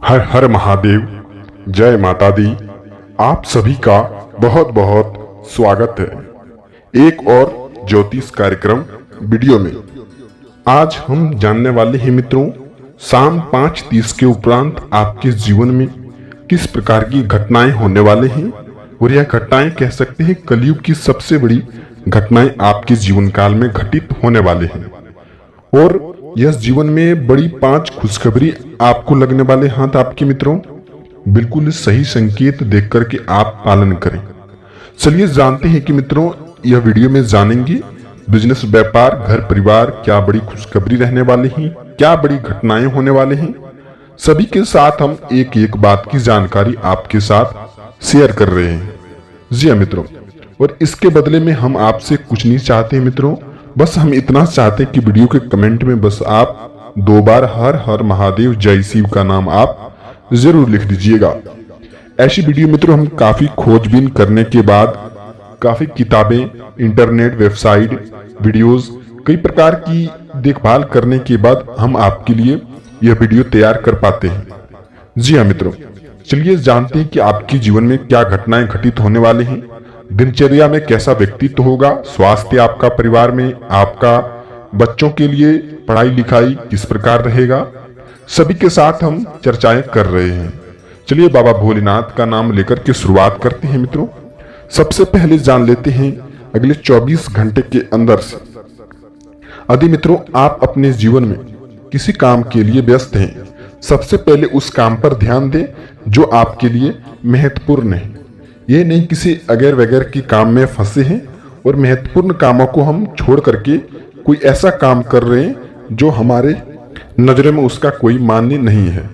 हर हर महादेव। जय माता दी। आप सभी का बहुत बहुत स्वागत है एक और ज्योतिष कार्यक्रम वीडियो में। आज हम जानने वाले हैं मित्रों, शाम 5:30 के उपरांत आपके जीवन में किस प्रकार की घटनाएं होने वाले हैं और यह घटनाएं कह सकते हैं कलयुग की सबसे बड़ी घटनाएं आपके जीवन काल में घटित होने वाले हैं। और यह जीवन में बड़ी 5 खुशखबरी आपको लगने वाले हाथ आपके मित्रों, बिल्कुल सही संकेत देख करके आप पालन करें। चलिए जानते हैं कि मित्रों, यह वीडियो में जानेंगे बिजनेस, व्यापार, घर परिवार क्या बड़ी खुशखबरी रहने वाली हैं, क्या बड़ी घटनाएं होने वाले हैं। सभी के साथ हम एक एक बात की जानकारी आपके साथ शेयर कर रहे हैं। जी हाँ मित्रों, और इसके बदले में हम आपसे कुछ नहीं चाहते मित्रों, बस हम इतना चाहते हैं कि वीडियो के कमेंट में बस आप 2 बार हर हर महादेव जय शिव का नाम आप जरूर लिख दीजिएगा। ऐसी वीडियो मित्रों हम काफी खोजबीन करने के बाद, काफी किताबें, इंटरनेट, वेबसाइट, वीडियोस, कई प्रकार की देखभाल करने के बाद हम आपके लिए यह वीडियो तैयार कर पाते हैं। जी हाँ मित्रों, चलिए जानते हैं कि आपके जीवन में क्या घटनाएं घटित होने वाले हैं। दिनचर्या में कैसा व्यक्तित्व होगा, स्वास्थ्य आपका, परिवार में आपका, बच्चों के लिए पढ़ाई लिखाई किस प्रकार रहेगा, सभी के साथ हम चर्चाएं कर रहे हैं। चलिए बाबा भोलेनाथ का नाम लेकर के शुरुआत करते हैं मित्रों। सबसे पहले जान लेते हैं अगले 24 घंटे के अंदर से यदि मित्रों आप अपने जीवन में किसी काम के लिए व्यस्त हैं, सबसे पहले उस काम पर ध्यान दें जो आपके लिए महत्वपूर्ण है। ये नहीं किसी अगैर वगैर की काम में फंसे हैं और महत्वपूर्ण कामों को हम छोड़ करके कोई ऐसा काम कर रहे हैं जो हमारे नजरों में उसका कोई मान्य नहीं है।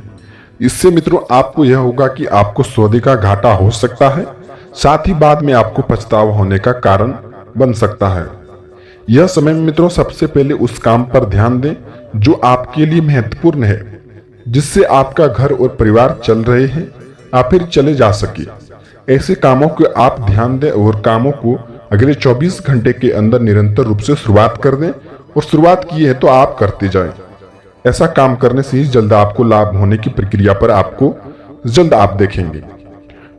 इससे मित्रों आपको यह होगा कि आपको सौदे का घाटा हो सकता है, साथ ही बाद में आपको पछतावा होने का कारण बन सकता है। यह समय में मित्रों सबसे पहले उस काम पर ध्यान दें जो आपके लिए महत्वपूर्ण है, जिससे आपका घर और परिवार चल रहे हैं या फिर चले जा सके। ऐसे कामों को आप ध्यान दें और कामों को अगले 24 घंटे के अंदर निरंतर रूप से शुरुआत कर दें, और शुरुआत की है तो आप करते जाएं। ऐसा काम करने से ही जल्द आपको लाभ होने की प्रक्रिया पर आपको जल्द आप देखेंगे।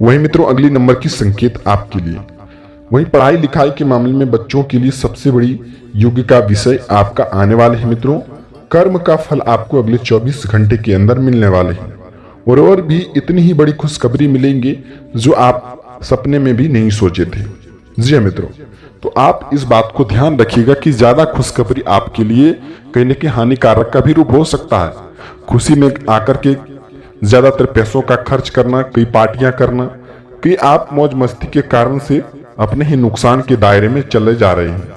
वही मित्रों अगली नंबर की संकेत आपके लिए, वही पढ़ाई लिखाई के मामले में बच्चों के लिए सबसे बड़ी युग का विषय आपका आने वाले हैं मित्रों। कर्म का फल आपको अगले 24 घंटे के अंदर मिलने वाले हैं, और भी इतनी ही बड़ी खुशखबरी मिलेंगे जो आप सपने में भी नहीं सोचे थे। जी हाँ मित्रों, तो आप इस बात को ध्यान रखिएगा कि ज्यादा खुशखबरी आपके लिए कहीं न कहीं हानिकारक का भी रूप हो सकता है। खुशी में आकर के ज्यादातर पैसों का खर्च करना, कई पार्टियां करना, कि आप मौज मस्ती के कारण से अपने ही नुकसान के दायरे में चले जा रहे हैं।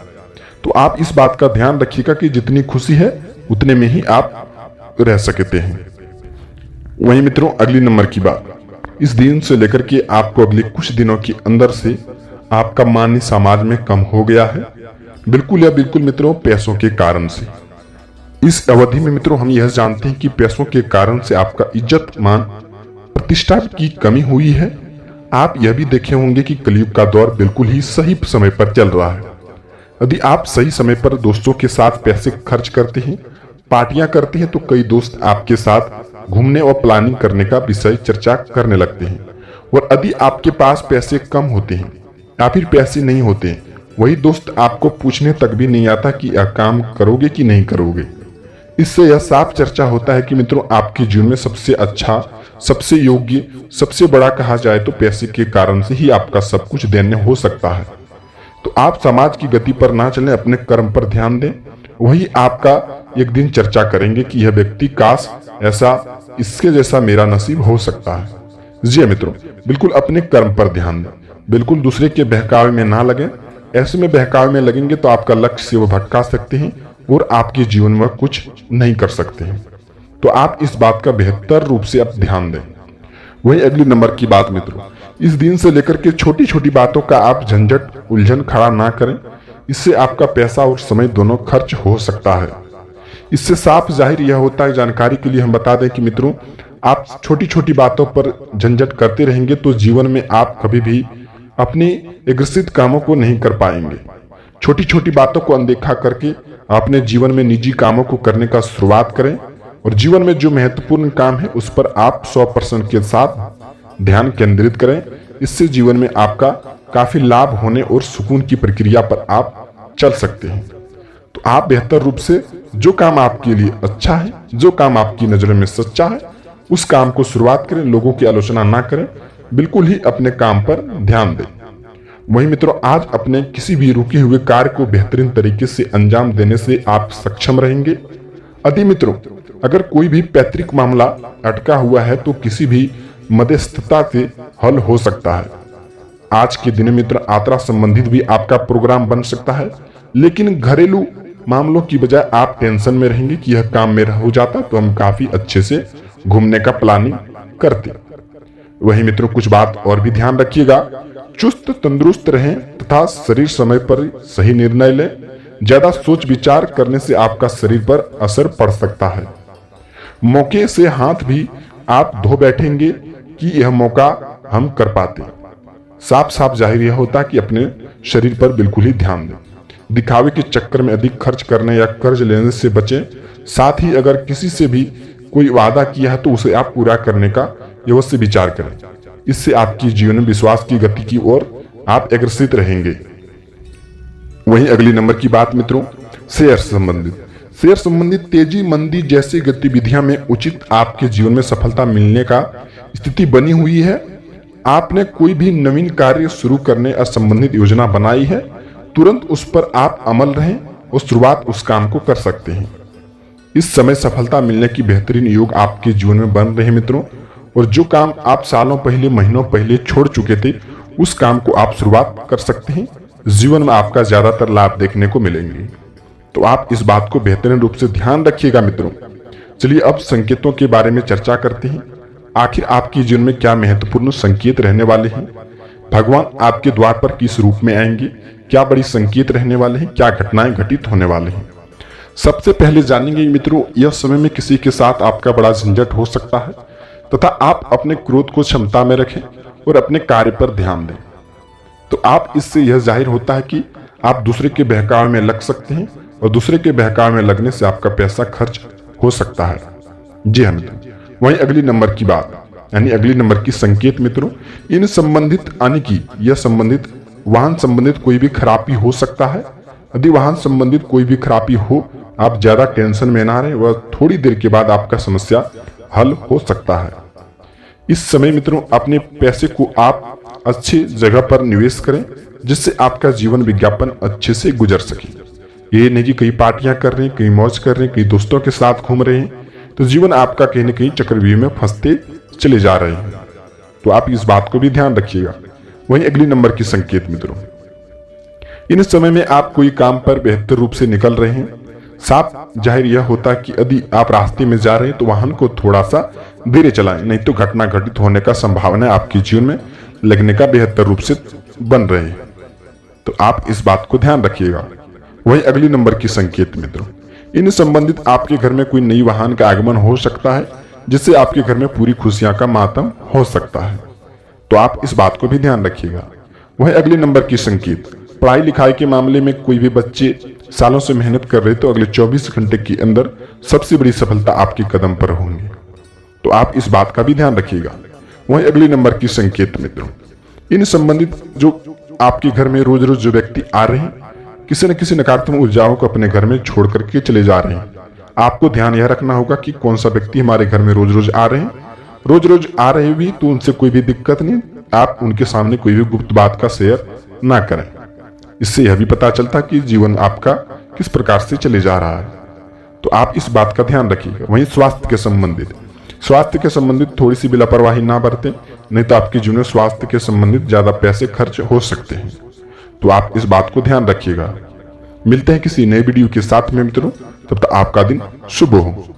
तो आप इस बात का ध्यान रखिएगा कि जितनी खुशी है उतने में ही आप रह सकते हैं। वहीं मित्रों अगली नंबर की बात, इस दिन से लेकर के आपको अगले कुछ दिनों के अंदर से आपका मान समाज में कम हो गया है, बिल्कुल या बिल्कुल मित्रों पैसों के कारण से। इस अवधि में मित्रों हम यह जानते हैं कि पैसों के कारण से आपका इज्जत, मान, प्रतिष्ठा की कमी हुई है। आप यह भी देखे होंगे कि कलयुग का दौर बिल्कुल ही सही समय पर चल रहा है। यदि आप सही समय पर दोस्तों के साथ पैसे खर्च करते हैं, पार्टियां करते हैं, तो कई दोस्त आपके साथ घूमने और प्लानिंग करने का विषय चर्चा करने लगते हैं। और यदि आपके पास पैसे कम होते हैं या फिर पैसे नहीं होते हैं, वही दोस्त आपको पूछने तक भी नहीं आता कि यह काम करोगे कि नहीं करोगे। इससे यह साफ चर्चा होता है कि मित्रों आपके जीवन में सबसे अच्छा, सबसे योग्य, सबसे बड़ा कहा जाए तो पैसे के कारण से ही आपका सब कुछ दैन्य हो सकता है। तो आप समाज की गति पर ना चलें, अपने कर्म पर ध्यान दें। वही आपका एक दिन चर्चा करेंगे कि यह व्यक्ति काश ऐसा, इसके जैसा मेरा नसीब हो सकता है। जी मित्रों, बिल्कुल अपने कर्म पर ध्यान दें, बिल्कुल दूसरे के बहकावे में ना लगे। ऐसे में बहकावे में लगेंगे तो आपका लक्ष्य से वो भटका सकते हैं और आपके जीवन में कुछ नहीं कर सकते हैं। तो आप इस बात का बेहतर रूप से अब ध्यान दें। वही अगली नंबर की बात मित्रों, इस दिन से लेकर के छोटी छोटी बातों का आप झंझट, उलझन खड़ा ना करें। इससे आपका पैसा और समय दोनों खर्च हो सकता है। इससे साफ जाहिर यह होता है, जानकारी के लिए हम बता दें कि मित्रों आप छोटी छोटी बातों पर झंझट करते रहेंगे तो जीवन में आप कभी भी अपने अग्रसित कामों को नहीं कर पाएंगे। छोटी छोटी बातों को अनदेखा करके अपने जीवन में निजी कामों को करने का शुरुआत करें और जीवन में जो महत्वपूर्ण काम है उस पर आप 100% के साथ ध्यान केंद्रित करें। इससे जीवन में आपका काफी लाभ होने और सुकून की प्रक्रिया पर आप चल सकते हैं। तो आप बेहतर रूप से जो काम आपके लिए अच्छा है, जो काम आपकी नजरों में सच्चा है, उस काम को शुरुआत करें। लोगों की आलोचना ना करें, बिल्कुल ही अपने काम पर ध्यान दें। वही मित्रों, आज अपने किसी भी रुके हुए कार्य को बेहतरीन तरीके से अंजाम देने से आप सक्षम रहेंगे। यदि मित्रों अगर कोई भी पैतृक मामला अटका हुआ है तो किसी भी मध्यस्थता से हल हो सकता है। आज के दिन मित्र यात्रा संबंधित भी आपका प्रोग्राम बन सकता है, लेकिन घरेलू मामलों की बजाय आप टेंशन में रहेंगे कि यह काम मेरा हो जाता तो हम काफी अच्छे से घूमने का प्लानिंग करते। वही मित्रों कुछ बात और भी ध्यान रखिएगा। चुस्त तंदुरुस्त रहें तथा शरीर समय पर सही निर्णय लें। ज्यादा सोच विचार करने से आपका शरीर पर असर पड़ सकता है। मौके से हाथ भी आप धो बैठेंगे कि यह मौका हम कर पाते। साफ साफ जाहिर यह होता कि अपने शरीर पर बिल्कुल ही ध्यान दें। दिखावे के चक्कर में अधिक खर्च करने या कर्ज लेने से बचें। साथ ही अगर किसी से भी कोई वादा किया है तो उसे आप पूरा करने का अवश्य विचार करें। इससे आपकी जीवन में विश्वास की गति की ओर आप अग्रसित रहेंगे। वहीं अगली नंबर की बात मित्रों, शेयर संबंधित तेजी मंदी जैसी गतिविधियां में उचित आपके जीवन में सफलता मिलने का स्थिति बनी हुई है। आपने कोई भी नवीन कार्य शुरू करने और संबंधित योजना बनाई है, तुरंत उस पर आप अमल रहें और शुरुआत उस काम को कर सकते हैं। इस समय सफलता मिलने की बेहतरीन योग आपके जीवन में बन रहे हैं मित्रों। और जो काम आप सालों पहले, महीनों पहले छोड़ चुके थे, उस काम को आप शुरुआत कर सकते हैं। जीवन में आपका ज्यादातर लाभ देखने को मिलेंगे। तो आप इस बात को बेहतरीन रूप से ध्यान रखिएगा मित्रों। चलिए अब संकेतों के बारे में चर्चा करते हैं। आखिर आपके जीवन में क्या महत्वपूर्ण संकेत रहने वाले हैं? भगवान आपके द्वार पर किस रूप में आएंगे? क्या बड़ी संकेत रहने वाले हैं? क्या घटनाएं घटित होने वाले हैं? सबसे पहले जानेंगे मित्रों, यह समय में किसी के साथ आपका बड़ा झंझट हो सकता है तथा आप अपने क्रोध को क्षमता में रखें और अपने कार्य पर ध्यान दें। तो आप इससे यह जाहिर होता है कि आप दूसरे के बहकावे में लग सकते हैं और दूसरे के बहकावे में लगने से आपका पैसा खर्च हो सकता है। जी हाँ मित्रों, वहीं अगली नंबर की बात यानी अगली नंबर की संकेत मित्रों, इन संबंधित यानी कि यह संबंधित वाहन संबंधित कोई भी खराबी हो सकता है। यदि वाहन संबंधित कोई भी खराबी हो, आप ज्यादा टेंशन में ना रहें, वह थोड़ी देर के बाद आपका समस्या हल हो सकता है। इस समय मित्रों अपने पैसे को आप अच्छी जगह पर निवेश करें, जिससे आपका जीवन विज्ञापन अच्छे से गुजर सके। ये नहीं कि कई पार्टियां कर रहे हैं, कई मौज कर रहे हैं, कई दोस्तों के साथ घूम रहे हैं, तो जीवन आपका कहीं न कहीं चक्रव्यूह में फंसते चले जा रहे हैं। तो आप इस बात को भी ध्यान रखिएगा। वहीं अगली नंबर की संकेत मित्रों, इन समय में आप कोई काम पर बेहतर रूप से निकल रहे हैं। साफ जाहिर यह होता है कि यदि आप रास्ते में जा रहे हैं तो वाहन को थोड़ा सा धीरे चलाएं, नहीं तो घटना घटित होने का संभावना आपके जीवन में लगने का बेहतर रूप से बन रहे हैं। तो आप इस बात को ध्यान रखिएगा। वही अगली नंबर की संकेत मित्रों, इन संबंधित आपके घर में कोई नई वाहन का आगमन हो सकता है, जिससे आपके घर में पूरी खुशियां का मातम हो सकता है। तो आप इस बात को भी ध्यान रखिएगा। वही अगली नंबर की संकेत, पढ़ाई लिखाई के मामले में कोई भी बच्चे सालों से मेहनत कर रहे तो अगले 24 घंटे के अंदर सबसे बड़ी सफलता आपके कदम पर होंगी। तो आप इस बात का भी ध्यान रखिएगा। वहीं अगली नंबर की संकेत मित्रों, इन संबंधित जो आपके घर में रोज रोज जो व्यक्ति आ रहे हैं, किसी न किसी नकारात्मक ऊर्जाओं को अपने घर में छोड़ करके चले जा रहे हैं। आपको ध्यान यह रखना होगा कि कौन सा व्यक्ति हमारे घर में रोज रोज आ रहे हैं। रोज रोज आ रहे भी तो उनसे कोई भी दिक्कत नहीं, आप उनके सामने कोई भी गुप्त बात का शेयर ना करें। इससे यह भी पता चलता कि जीवन आपका किस प्रकार से चले जा रहा है। तो आप इस बात का ध्यान रखिएगा। वहीं स्वास्थ्य के संबंधित थोड़ी सी भी लापरवाही ना बरतें, नहीं तो आपके जीवन में स्वास्थ्य के संबंधित ज्यादा पैसे खर्च हो सकते हैं। तो आप इस बात को ध्यान रखिएगा। मिलते हैं किसी नए वीडियो के साथ में मित्रों, तब तक आपका दिन शुभ हो।